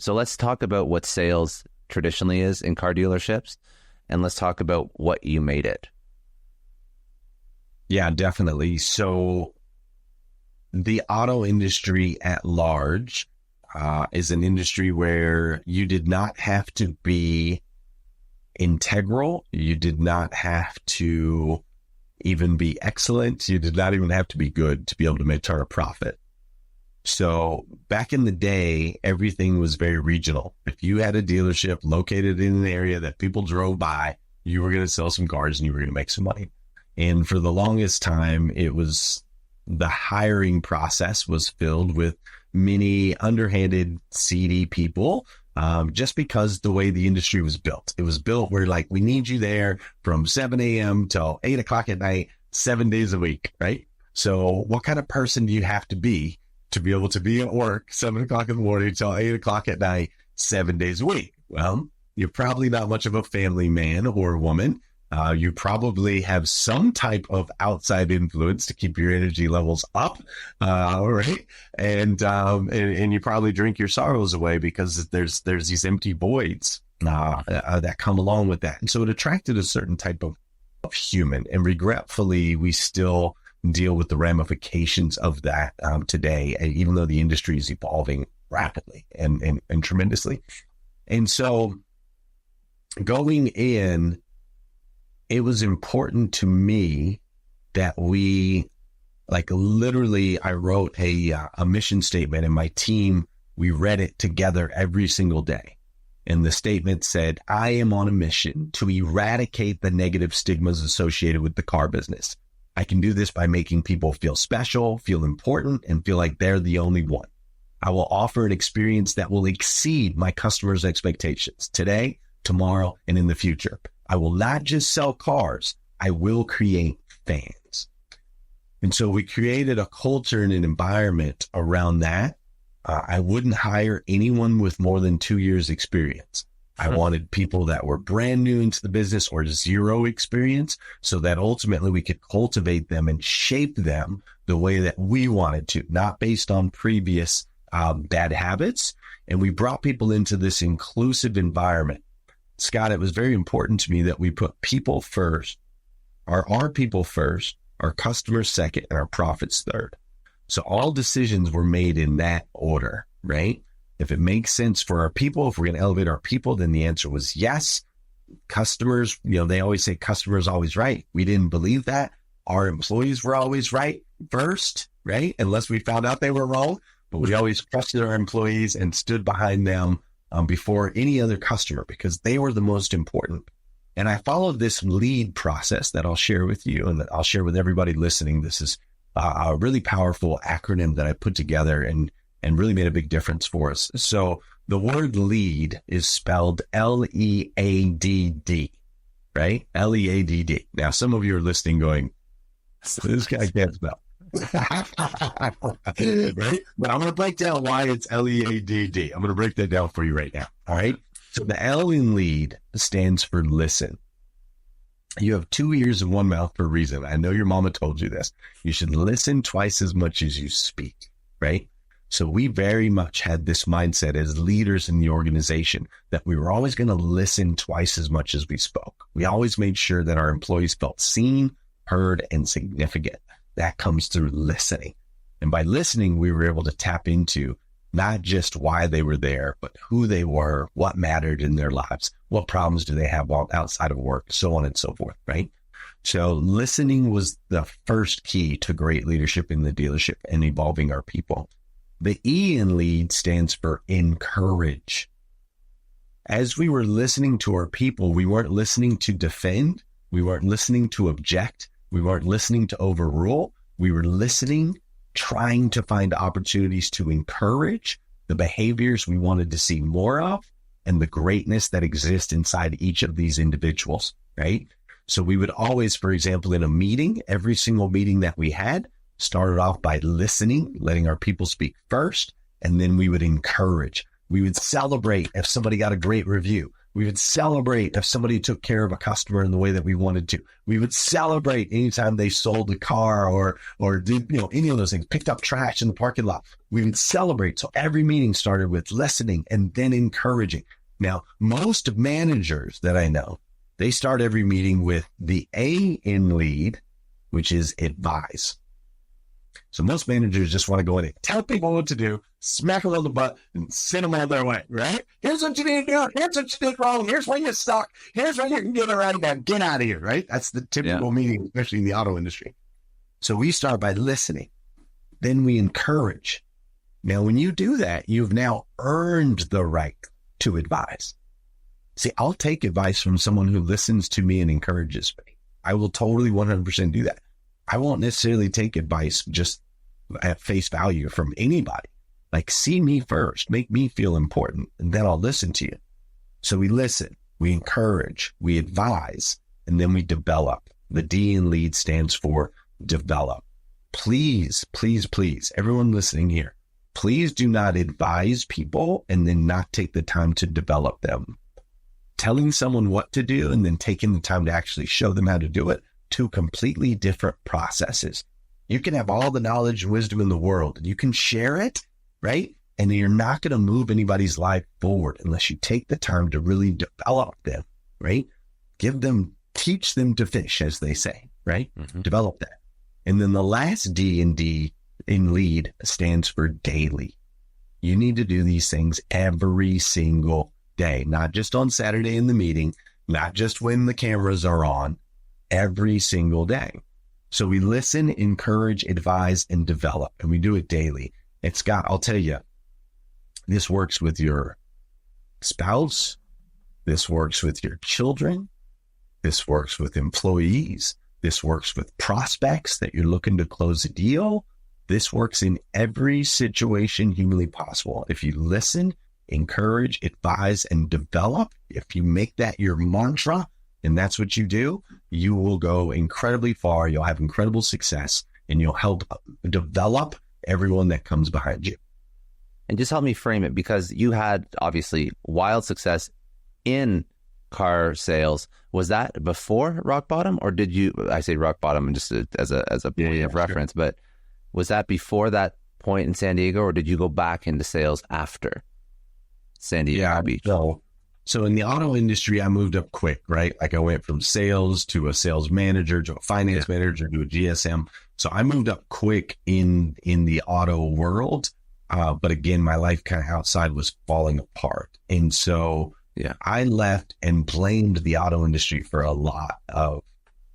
So let's talk about what sales traditionally is in car dealerships, and let's talk about what you made it. Yeah, definitely. So the auto industry at large is an industry where you did not have to be integral. You did not have to even be excellent. You did not even have to be good to be able to turn a profit. So back in the day, everything was very regional. If you had a dealership located in an area that people drove by, you were going to sell some cars and you were going to make some money. And for the longest time, it was the hiring process was filled with many underhanded, seedy people, just because the way the industry was built. It was built where like, we need you there from 7 a.m. till 8 o'clock at night, 7 days a week, right? So what kind of person do you have to be able to be at work 7 o'clock in the morning till 8 o'clock at night, 7 days a week? Well, you're probably not much of a family man or woman. You probably have some type of outside influence to keep your energy levels up, right? And you probably drink your sorrows away because there's these empty voids that come along with that. And so it attracted a certain type of human. And regretfully, we still deal with the ramifications of that today, even though the industry is evolving rapidly and tremendously. And so going in, it was important to me that we, like literally, I wrote a mission statement, and my team, we read it together every single day. And the statement said, I am on a mission to eradicate the negative stigmas associated with the car business. I can do this by making people feel special, feel important, and feel like they're the only one. I will offer an experience that will exceed my customers' expectations today, tomorrow, and in the future. I will not just sell cars, I will create fans. And so we created a culture and an environment around that. I wouldn't hire anyone with more than 2 years experience. I wanted people that were brand new into the business or zero experience, so that ultimately we could cultivate them and shape them the way that we wanted to, not based on previous bad habits. And we brought people into this inclusive environment. Scott, it was very important to me that we put people first, our people first, our customers second, and our profits third. So all decisions were made in that order, right? If it makes sense for our people, if we're going to elevate our people, then the answer was yes. Customers, they always say customers always right. We didn't believe that. Our employees were always right first, right? Unless we found out they were wrong, but we always trusted our employees and stood behind them before any other customer because they were the most important. And I followed this lead process that I'll share with you and that I'll share with everybody listening. This is a really powerful acronym that I put together and really made a big difference for us. So the word lead is spelled L-E-A-D-D, right? L-E-A-D-D. Now, some of you are listening going, this guy can't spell. Right? But I'm going to break down why it's L-E-A-D-D. I'm going to break that down for you right now. All right. So the L in lead stands for listen. You have 2 ears and 1 mouth for a reason. I know your mama told you this. You should listen twice as much as you speak, right? So we very much had this mindset as leaders in the organization that we were always going to listen twice as much as we spoke. We always made sure that our employees felt seen, heard, and significant. That comes through listening. And by listening, we were able to tap into not just why they were there, but who they were, what mattered in their lives, what problems do they have outside of work, so on and so forth, right? So listening was the first key to great leadership in the dealership and evolving our people. The E in lead stands for encourage. As we were listening to our people, we weren't listening to defend. We weren't listening to object. We weren't listening to overrule. We were listening, trying to find opportunities to encourage the behaviors we wanted to see more of and the greatness that exists inside each of these individuals, right? So we would always, for example, in a meeting, every single meeting that we had started off by listening, letting our people speak first, and then we would encourage. We would celebrate if somebody got a great review. We would celebrate if somebody took care of a customer in the way that we wanted to. We would celebrate anytime they sold a car or did, any of those things, picked up trash in the parking lot. We would celebrate. So every meeting started with listening and then encouraging. Now, most managers that I know, they start every meeting with the A in lead, which is advise. So most managers just want to go in and tell people what to do, smack them on the butt, and send them on their way, right? Here's what you need to do. Here's what you did wrong. Here's where you suck. Here's where you can get it right now. Get out of here, right? That's the typical meeting, especially in the auto industry. So we start by listening. Then we encourage. Now, when you do that, you've now earned the right to advise. See, I'll take advice from someone who listens to me and encourages me. I will totally 100% do that. I won't necessarily take advice just at face value from anybody. Like, see me first, make me feel important, and then I'll listen to you. So we listen, we encourage, we advise, and then we develop. The D in lead stands for develop. Please, please, please, everyone listening here, please do not advise people and then not take the time to develop them. Telling someone what to do and then taking the time to actually show them how to do it, two completely different processes. You can have all the knowledge and wisdom in the world and you can share it, right? And you're not going to move anybody's life forward unless you take the time to really develop them, right? Teach them to fish, as they say, right? Mm-hmm. Develop that. And then the last D in lead stands for daily. You need to do these things every single day, not just on Saturday in the meeting, not just when the cameras are on, every single day. So we listen, encourage, advise, and develop, and we do it daily. And Scott, I'll tell you, this works with your spouse. This works with your children. This works with employees. This works with prospects that you're looking to close a deal. This works in every situation humanly possible. If you listen, encourage, advise, and develop, if you make that your mantra, and that's what you do, you will go incredibly far. You'll have incredible success, and you'll help develop everyone that comes behind you. And just help me frame it, because you had obviously wild success in car sales. Was that before rock bottom, or did you? I say rock bottom just as a point of reference, sure. But was that before that point in San Diego, or did you go back into sales after San Diego Beach? So in the auto industry, I moved up quick, right? Like I went from sales to a sales manager to a finance manager to a GSM. So I moved up quick in the auto world. But again, my life kind of outside was falling apart. And so I left and blamed the auto industry for a lot of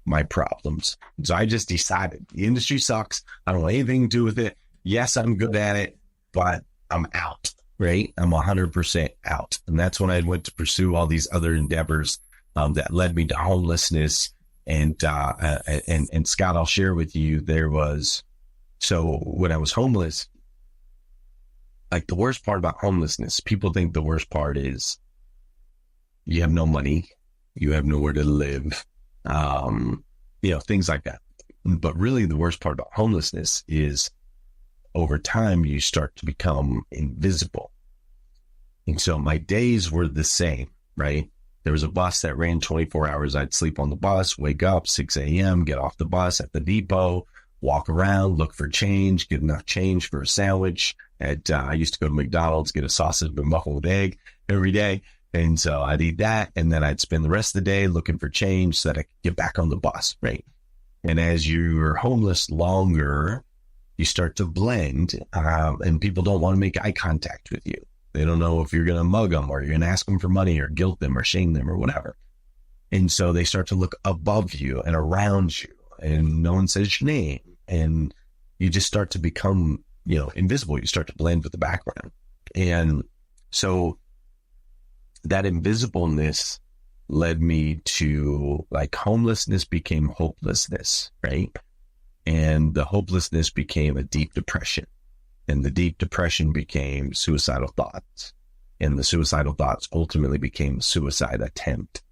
my problems. So I just decided the industry sucks. I don't want anything to do with it. Yes, I'm good at it, but I'm out. Right? I'm 100% out. And that's when I went to pursue all these other endeavors that led me to homelessness. And Scott, I'll share with you, so when I was homeless, like the worst part about homelessness, people think the worst part is you have no money, you have nowhere to live, things like that. But really the worst part about homelessness is over time, you start to become invisible. And so my days were the same, right? There was a bus that ran 24 hours. I'd sleep on the bus, wake up 6 a.m., get off the bus at the depot, walk around, look for change, get enough change for a sandwich. I used to go to McDonald's, get a sausage and muffin with egg every day. And so I'd eat that. And then I'd spend the rest of the day looking for change so that I could get back on the bus, right? And as you're homeless longer, you start to blend, and people don't want to make eye contact with you. They don't know if you're going to mug them or you're going to ask them for money or guilt them or shame them or whatever. And so they start to look above you and around you, and no one says your name. And you just start to become, invisible. You start to blend with the background. And so that invisibleness led me to, like, homelessness became hopelessness, right? And the hopelessness became a deep depression, and the deep depression became suicidal thoughts, and the suicidal thoughts ultimately became a suicide attempt,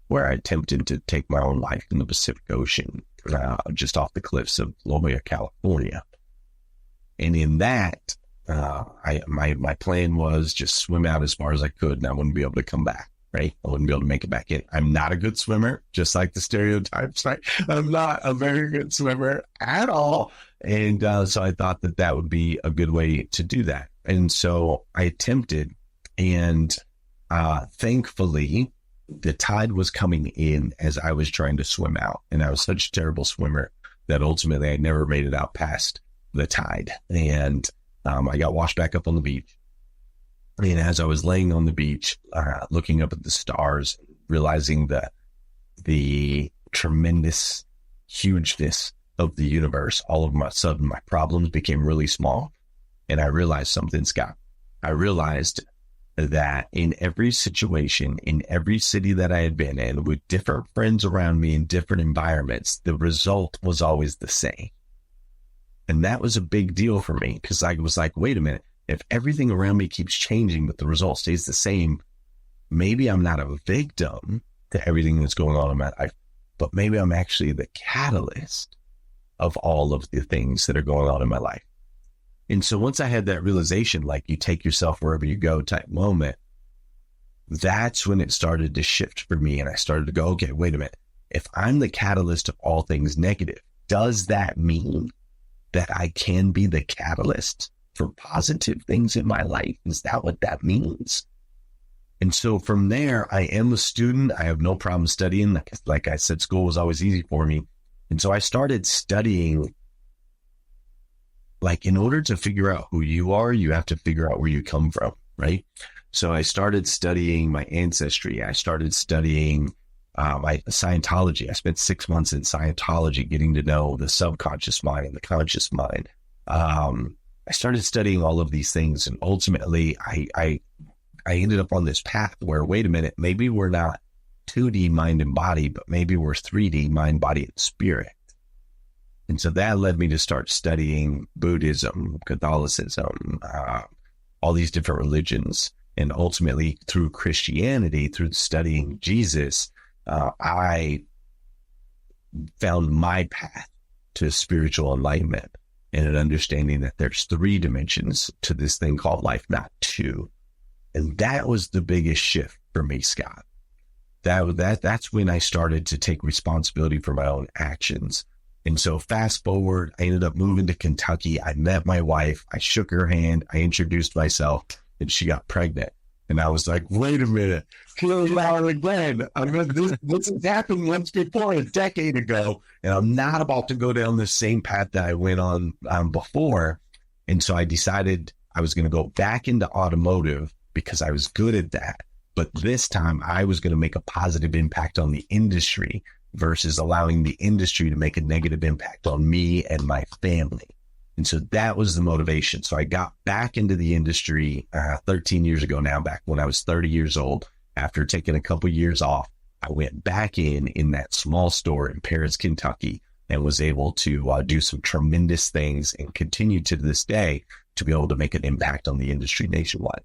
where I attempted to take my own life in the Pacific Ocean, just off the cliffs of La Jolla, California. And in that, my plan was just swim out as far as I could, and I wouldn't be able to come back, right? I wouldn't be able to make it back in. I'm not a good swimmer, just like the stereotypes, right? I'm not a very good swimmer at all. And so I thought that that would be a good way to do that. And so I attempted, and thankfully, the tide was coming in as I was trying to swim out. And I was such a terrible swimmer that ultimately I never made it out past the tide. And I got washed back up on the beach. And as I was laying on the beach, looking up at the stars, realizing the tremendous hugeness of the universe, all of a sudden my problems became really small. And I realized something, Scott. I realized that in every situation, in every city that I had been in, with different friends around me in different environments, the result was always the same. And that was a big deal for me, because I was like, wait a minute, if everything around me keeps changing, but the result stays the same, maybe I'm not a victim to everything that's going on in my life, but maybe I'm actually the catalyst of all of the things that are going on in my life. And so once I had that realization, like you take yourself wherever you go type moment, that's when it started to shift for me. And I started to go, okay, wait a minute. If I'm the catalyst of all things negative, does that mean that I can be the catalyst for positive things in my life? Is that what that means? And so from there, I am a student. I have no problem studying. Like I said, school was always easy for me. And so I started studying. Like, in order to figure out who you are, you have to figure out where you come from, right? So I started studying my ancestry. I started studying my Scientology. I spent 6 months in Scientology, getting to know the subconscious mind and the conscious mind. I started studying all of these things, and ultimately I ended up on this path where, wait a minute, maybe we're not 2D mind and body, but maybe we're 3D mind, body, and spirit. And so that led me to start studying Buddhism, Catholicism, all these different religions. And ultimately, through Christianity, through studying Jesus, I found my path to spiritual enlightenment and an understanding that there's 3 dimensions to this thing called life, not 2. And that was the biggest shift for me, Scott. That's when I started to take responsibility for my own actions. And so fast forward, I ended up moving to Kentucky. I met my wife. I shook her hand. I introduced myself, and she got pregnant. And I was like, wait a minute. Glenn, this has happened once before, a decade ago, and I'm not about to go down the same path that I went on before. And so I decided I was going to go back into automotive because I was good at that. But this time I was going to make a positive impact on the industry versus allowing the industry to make a negative impact on me and my family. And so that was the motivation. So I got back into the industry 13 years ago now, back when I was 30 years old. After taking a couple years off, I went back in that small store in Paris, Kentucky, and was able to do some tremendous things and continue to this day to be able to make an impact on the industry nationwide.